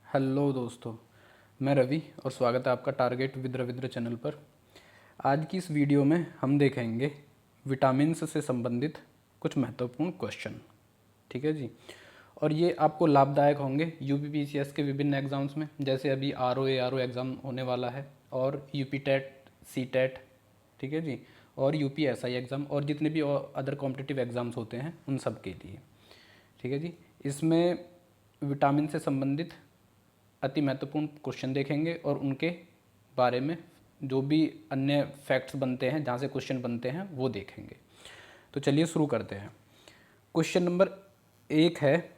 Hello दोस्तों, मैं रवि और स्वागत है आपका टारगेट विद रविंद्र चैनल पर। आज की इस वीडियो में हम देखेंगे विटामिन्स से संबंधित कुछ महत्वपूर्ण क्वेश्चन। ठीक है जी। और ये आपको लाभदायक होंगे यूपीपीसीएस के विभिन्न एग्ज़ाम्स में, जैसे अभी आरओ एग्ज़ाम होने वाला है और यूपी टेट, सी टेट, ठीक है जी, और यूपीएसआई एग्ज़ाम और जितने भी अदर कॉम्पिटिटिव एग्ज़ाम्स होते हैं उन सब के लिए। ठीक है जी। इसमें विटामिन से संबंधित अति महत्वपूर्ण क्वेश्चन देखेंगे और उनके बारे में जो भी अन्य फैक्ट्स बनते हैं, जहाँ से क्वेश्चन बनते हैं, वो देखेंगे। तो चलिए शुरू करते हैं। क्वेश्चन नंबर 1 है,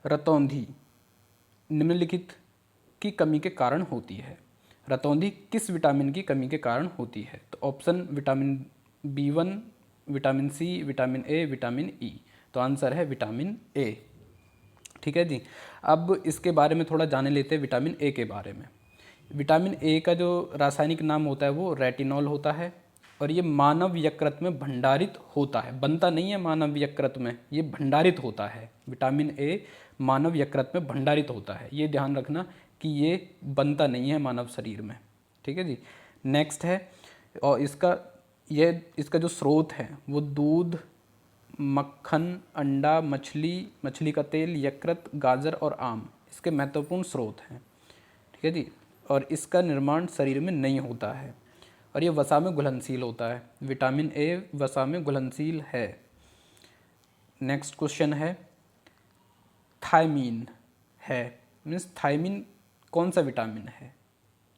रतौंधी निम्नलिखित की कमी के कारण होती है। रतौंधी किस विटामिन की कमी के कारण होती है? तो option vitamin B1, vitamin C, vitamin A, vitamin E. तो आंसर है विटामिन ए। ठीक है जी। अब इसके बारे में थोड़ा जाने लेते हैं विटामिन ए के बारे में। विटामिन ए का जो रासायनिक नाम होता है वो रेटिनॉल होता है और ये मानव यकृत में भंडारित होता है, बनता नहीं है मानव यकृत में, ये भंडारित होता है। विटामिन ए मानव यकृत में भंडारित होता है, ये ध्यान रखना कि ये बनता नहीं है मानव शरीर में। ठीक है जी। नेक्स्ट है, और इसका जो स्रोत है वो दूध, मक्खन, अंडा, मछली का तेल, यकृत, गाजर और आम इसके महत्वपूर्ण स्रोत हैं। ठीक है जी। और इसका निर्माण शरीर में नहीं होता है और ये वसा में घुलनशील होता है। विटामिन ए वसा में घुलनशील है। नेक्स्ट क्वेश्चन है, थायमीन है, मीन्स थायमीन कौन सा विटामिन है?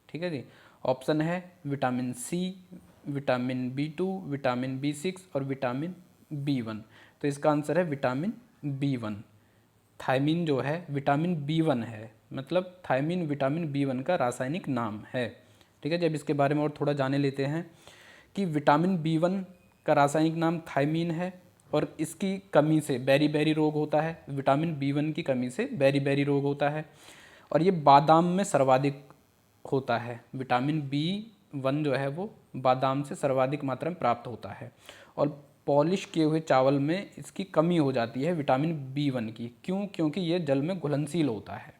ठीक है जी। ऑप्शन है vitamin C, vitamin B2, vitamin B6 और विटामिन B1। तो इसका आंसर है विटामिन B1। थायमीन जो है विटामिन B1 है, मतलब थायमीन विटामिन B1 का रासायनिक नाम है। ठीक है। जब इसके बारे में और थोड़ा जाने लेते हैं कि विटामिन B1 का रासायनिक नाम थायमीन है और इसकी कमी से बेरी रोग होता है। विटामिन B1 की कमी से बेरी रोग होता है और ये बादाम में सर्वाधिक होता है। विटामिन B1 जो है वो बादाम से सर्वाधिक मात्रा में प्राप्त होता है और पॉलिश किए हुए चावल में इसकी कमी हो जाती है विटामिन B1 की। क्यों? क्योंकि ये जल में घुलनशील होता है।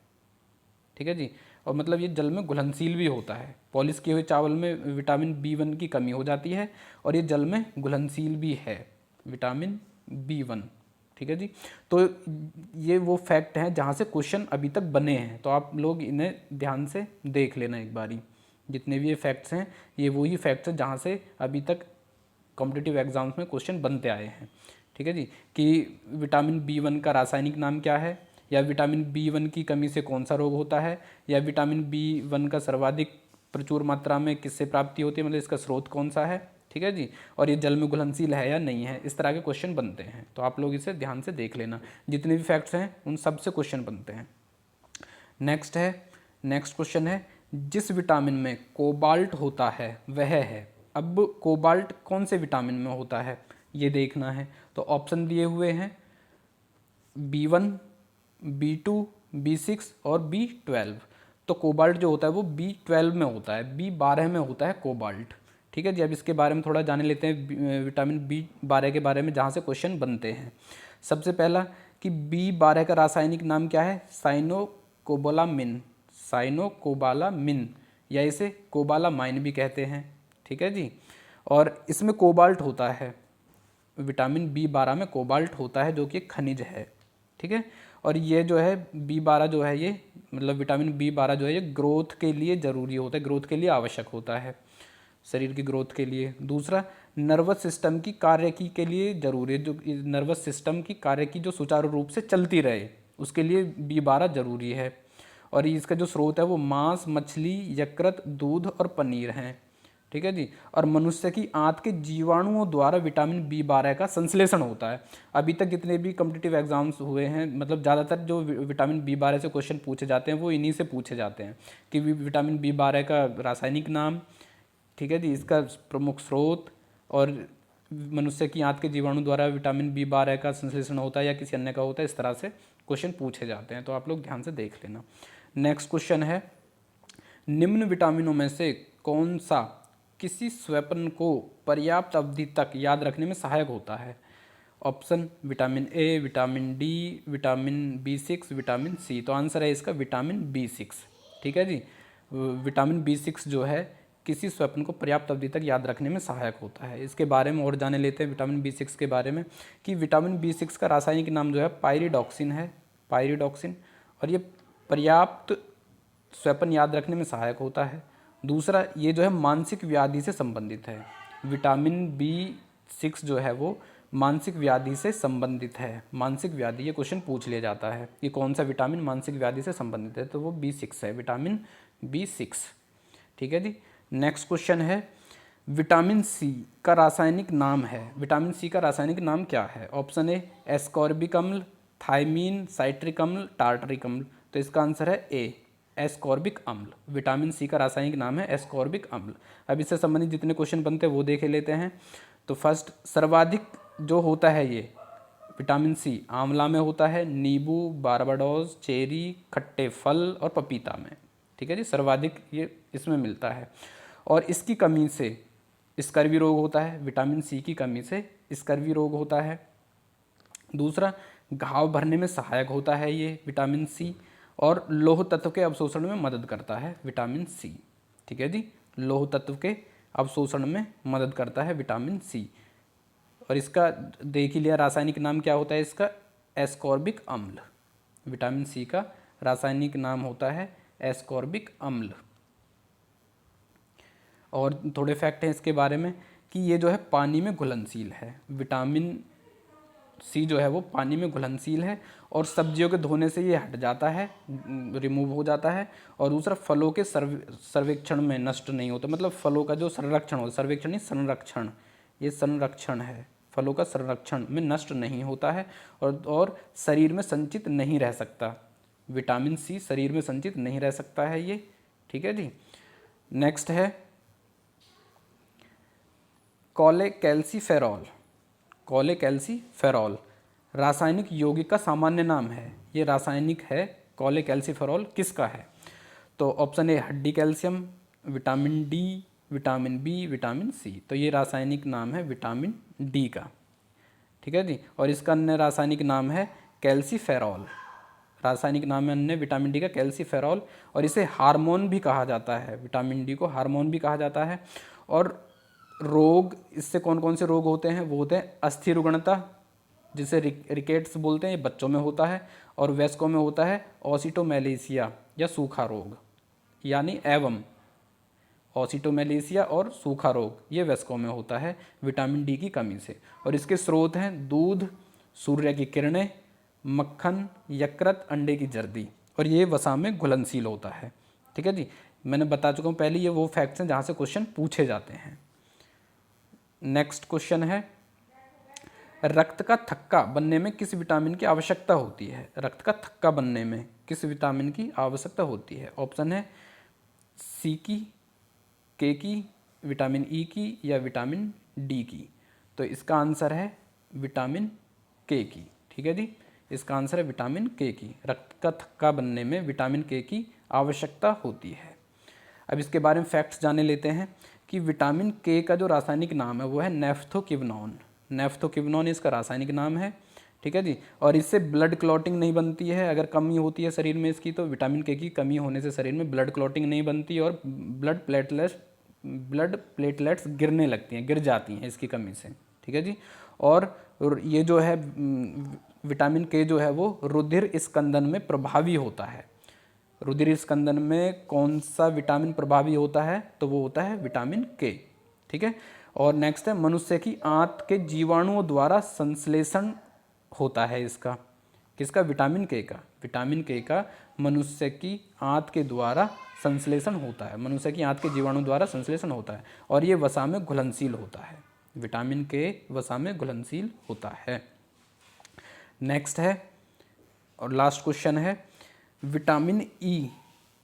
ठीक है जी। और मतलब ये जल में घुलनशील भी होता है। पॉलिश किए हुए चावल में विटामिन B1 की कमी हो जाती है और ये जल में घुलनशील भी है, विटामिन B1। ठीक है जी। तो ये वो फैक्ट हैं जहाँ से क्वेश्चन अभी तक बने हैं, तो आप लोग इन्हें ध्यान से देख लेना एक बारी। जितने भी ये फैक्ट्स हैं ये वही फैक्ट्स हैं जहाँ से अभी तक कॉम्पिटिटिव एग्जाम्स में क्वेश्चन बनते आए हैं। ठीक है जी। कि विटामिन B1 का रासायनिक नाम क्या है, या विटामिन B1 की कमी से कौन सा रोग होता है, या विटामिन B1 का सर्वाधिक प्रचुर मात्रा में किससे प्राप्ति होती है, मतलब इसका स्रोत कौन सा है। ठीक है जी। और ये जल में घुलनशील है या नहीं है, इस तरह के क्वेश्चन बनते हैं। तो आप लोग इसे ध्यान से देख लेना, जितने भी फैक्ट्स हैं उन सब से क्वेश्चन बनते हैं। नेक्स्ट क्वेश्चन है, जिस विटामिन में कोबाल्ट होता है वह है। अब कोबाल्ट कौन से विटामिन में होता है ये देखना है। तो ऑप्शन दिए हुए हैं B1, B2, B6 और B12। तो कोबाल्ट जो होता है वो B12 में होता है, B12 में होता है कोबाल्ट। ठीक है जी। अब इसके बारे में थोड़ा जान लेते हैं विटामिन B12 के बारे में, जहाँ से क्वेश्चन बनते हैं। सबसे पहला कि B12 का रासायनिक नाम क्या है? साइनोकोबालामिन, साइनोकोबालामिन, या इसे कोबालामाइन भी कहते हैं। ठीक है जी। और इसमें कोबाल्ट होता है, विटामिन B12 में कोबाल्ट होता है जो कि खनिज है। ठीक है। और ये जो है B12 जो है, ये मतलब विटामिन B12 जो है ये ग्रोथ के लिए ज़रूरी होता है, ग्रोथ के लिए आवश्यक होता है, शरीर की ग्रोथ के लिए। दूसरा, नर्वस सिस्टम की कार्यकी के लिए ज़रूरी है, जो नर्वस सिस्टम की कार्यकी जो सुचारू रूप से चलती रहे उसके लिए B12 ज़रूरी है। और इसका जो स्रोत है वो मांस, मछली, यकृत, दूध और पनीर हैं। ठीक है जी। और मनुष्य की आंत के जीवाणुओं द्वारा विटामिन B12 का संश्लेषण होता है। अभी तक जितने भी कॉम्पिटिटिव एग्जाम्स हुए हैं, मतलब ज़्यादातर जो विटामिन B12 से क्वेश्चन पूछे जाते हैं वो इन्हीं से पूछे जाते हैं कि विटामिन B12 का रासायनिक नाम, ठीक है जी, इसका प्रमुख स्रोत, और मनुष्य की आंत के जीवाणु द्वारा विटामिन B12 का संश्लेषण होता है या किसी अन्य का होता है, इस तरह से क्वेश्चन पूछे जाते हैं। तो आप लोग ध्यान से देख लेना। नेक्स्ट क्वेश्चन है, निम्न विटामिनों में से कौन सा किसी स्वप्न को पर्याप्त अवधि तक याद रखने में सहायक होता है? Option vitamin A, vitamin D, vitamin B6, vitamin C. तो आंसर है इसका विटामिन B6। ठीक है जी। विटामिन B6 जो है किसी स्वप्न को पर्याप्त अवधि तक याद रखने में सहायक होता है। इसके बारे में और जाने लेते हैं विटामिन B6 के बारे में कि विटामिन B6 का रासायनिक नाम जो है पायरिडॉक्सिन है, पायरिडॉक्सिन। और ये पर्याप्त स्वप्न याद रखने में सहायक होता है। दूसरा, ये जो है मानसिक व्याधि से संबंधित है। विटामिन B6 जो है वो मानसिक व्याधि से संबंधित है। मानसिक व्याधि, ये क्वेश्चन पूछ लिया जाता है कि कौन सा विटामिन मानसिक व्याधि से संबंधित है, तो वो B6 है, विटामिन B6। ठीक है जी। नेक्स्ट क्वेश्चन है विटामिन सी का रासायनिक नाम है। विटामिन सी का रासायनिक नाम क्या है? ऑप्शन ए एस्कॉर्बिक अम्ल, थायमीन, साइट्रिक अम्ल, टार्टरिक अम्ल। तो इसका आंसर है ए, एस्कॉर्बिक अम्ल। विटामिन सी का रासायनिक नाम है एस्कॉर्बिक अम्ल। अब इससे संबंधित जितने क्वेश्चन बनते हैं वो देख लेते हैं। तो फर्स्ट, सर्वाधिक जो होता है ये विटामिन सी आंवला में होता है, नींबू, बारबाडोस, चेरी, खट्टे फल और पपीता में। ठीक है जी, सर्वाधिक ये इसमें मिलता है। और इसकी कमी से स्कर्वी रोग होता है। विटामिन सी की कमी से स्कर्वी रोग होता है। दूसरा, घाव भरने में सहायक होता है ये विटामिन सी। और लौह तत्व के अवशोषण में मदद करता है विटामिन सी। ठीक है जी, लौह तत्व के अवशोषण में मदद करता है विटामिन सी। और इसका देख ही लिया रासायनिक नाम क्या होता है इसका, एस्कॉर्बिक अम्ल। विटामिन सी का रासायनिक नाम होता है एस्कॉर्बिक अम्ल। और थोड़े फैक्ट हैं इसके बारे में कि ये जो है पानी में घुलनशील है। विटामिन सी जो है वो पानी में घुलनशील है और सब्जियों के धोने से ये हट जाता है, रिमूव हो जाता है। और दूसरा, फलों के सर्वेक्षण में नष्ट नहीं होता। मतलब फलों का जो संरक्षण होता है, सर्वेक्षण नहीं संरक्षण, ये संरक्षण है, फलों का संरक्षण में नष्ट नहीं होता है। और शरीर में संचित नहीं रह सकता। विटामिन सी शरीर में संचित नहीं रह सकता है ये। ठीक है जी। नेक्स्ट है कोलेकैल्सिफेरॉल। कोलेकैल्सिफेरॉल रासायनिक यौगिक का सामान्य नाम है। ये रासायनिक है कोलेकैल्सिफेरॉल किसका है? तो ऑप्शन ए हड्डी calcium, vitamin D, vitamin B, vitamin C. तो ये रासायनिक नाम है विटामिन डी का। ठीक है जी। और इसका अन्य रासायनिक नाम है कैल्सिफेरॉल। रासायनिक नाम है अन्य विटामिन डी का कैल्सिफेरॉल। और इसे हार्मोन भी कहा जाता है, विटामिन डी को हार्मोन भी कहा जाता है। और रोग, इससे कौन कौन से रोग होते हैं? वो होते हैं अस्थिर रुग्णता, जिसे रिकेट्स बोलते हैं, ये बच्चों में होता है। और वयस्कों में होता है ओसिटोमेलेसिया या सूखा रोग, यानी एवं ओसिटोमेलेसिया और सूखा रोग ये वयस्कों में होता है विटामिन डी की कमी से। और इसके स्रोत हैं दूध, सूर्य की किरणें, मक्खन, यकृत, अंडे की जर्दी। और ये वसा में घुलनशील होता है। ठीक है जी, मैंने बता चुका हूँ पहले, ये वो फैक्ट्स हैं जहाँ से क्वेश्चन पूछे जाते हैं। नेक्स्ट क्वेश्चन है रक्त का थक्का बनने में किस विटामिन की आवश्यकता होती है? रक्त का थक्का बनने में किस विटामिन की आवश्यकता होती है? ऑप्शन है सी की, के की, विटामिन ई की या विटामिन डी की। तो इसका आंसर है विटामिन के की। ठीक है जी, इसका आंसर है विटामिन के की। रक्त का थक्का बनने में विटामिन के की आवश्यकता होती है। अब इसके बारे में फैक्ट्स जाने लेते हैं कि विटामिन के का जो रासायनिक नाम है वो है नेफ्थोकिवनॉन। नेफ्थोकिवनॉन इसका रासायनिक नाम है। ठीक है जी। और इससे ब्लड क्लॉटिंग नहीं बनती है। अगर कमी होती है शरीर में इसकी, तो विटामिन के की कमी होने से शरीर में ब्लड क्लॉटिंग नहीं बनती और ब्लड प्लेटलेट्स गिरने लगती हैं, गिर जाती हैं इसकी कमी से। ठीक है जी। और ये जो है विटामिन के जो है वो रुधिर स्कंदन में प्रभावी होता है। रुधिर स्कंदन में कौन सा विटामिन प्रभावी होता है? तो वो होता है विटामिन के। ठीक है। और नेक्स्ट है मनुष्य की आंत के जीवाणुओं द्वारा संश्लेषण होता है इसका। किसका? विटामिन के का। विटामिन के का मनुष्य की आंत के द्वारा संश्लेषण होता है। मनुष्य की आंत के जीवाणु द्वारा संश्लेषण होता है और ये वसा में घुलनशील होता है। विटामिन के वसा में घुलनशील होता है। नेक्स्ट है और लास्ट क्वेश्चन है विटामिन ई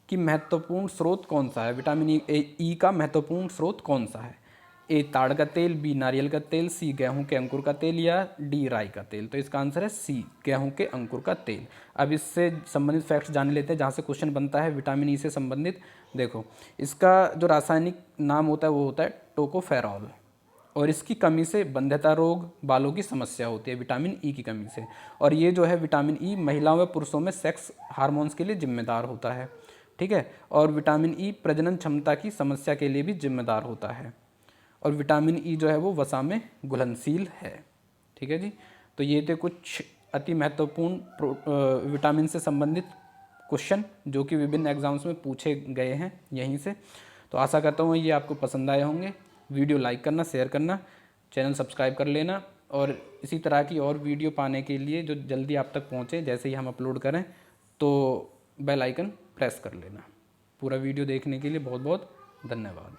की महत्वपूर्ण स्रोत कौन सा है? विटामिन ई का महत्वपूर्ण स्रोत कौन सा है? ए ताड़ का तेल, बी नारियल का तेल, सी गेहूं के अंकुर का तेल या डी राई का तेल। तो इसका आंसर है सी, गेहूं के अंकुर का तेल। अब इससे संबंधित फैक्ट्स जान लेते हैं जहाँ से क्वेश्चन बनता है विटामिन ई से संबंधित। देखो, इसका जो रासायनिक नाम होता है वो होता है टोकोफेरॉल। और इसकी कमी से बंध्यता रोग, बालों की समस्या होती है विटामिन ई की कमी से। और ये जो है विटामिन ई महिलाओं व पुरुषों में सेक्स हार्मोन्स के लिए जिम्मेदार होता है, ठीक है। और विटामिन ई प्रजनन क्षमता की समस्या के लिए भी जिम्मेदार होता है। और विटामिन ई जो है वो वसा में घुलनशील है, ठीक है जी। तो ये थे कुछ अति महत्वपूर्ण विटामिन से संबंधित क्वेश्चन जो कि विभिन्न एग्जाम्स में पूछे गए हैं यहीं से। तो आशा करता हूँ ये आपको पसंद आए होंगे। वीडियो लाइक करना, शेयर करना, चैनल सब्सक्राइब कर लेना और इसी तरह की और वीडियो पाने के लिए जो जल्दी आप तक पहुँचे जैसे ही हम अपलोड करें तो बेल आइकन प्रेस कर लेना। पूरा वीडियो देखने के लिए बहुत बहुत धन्यवाद।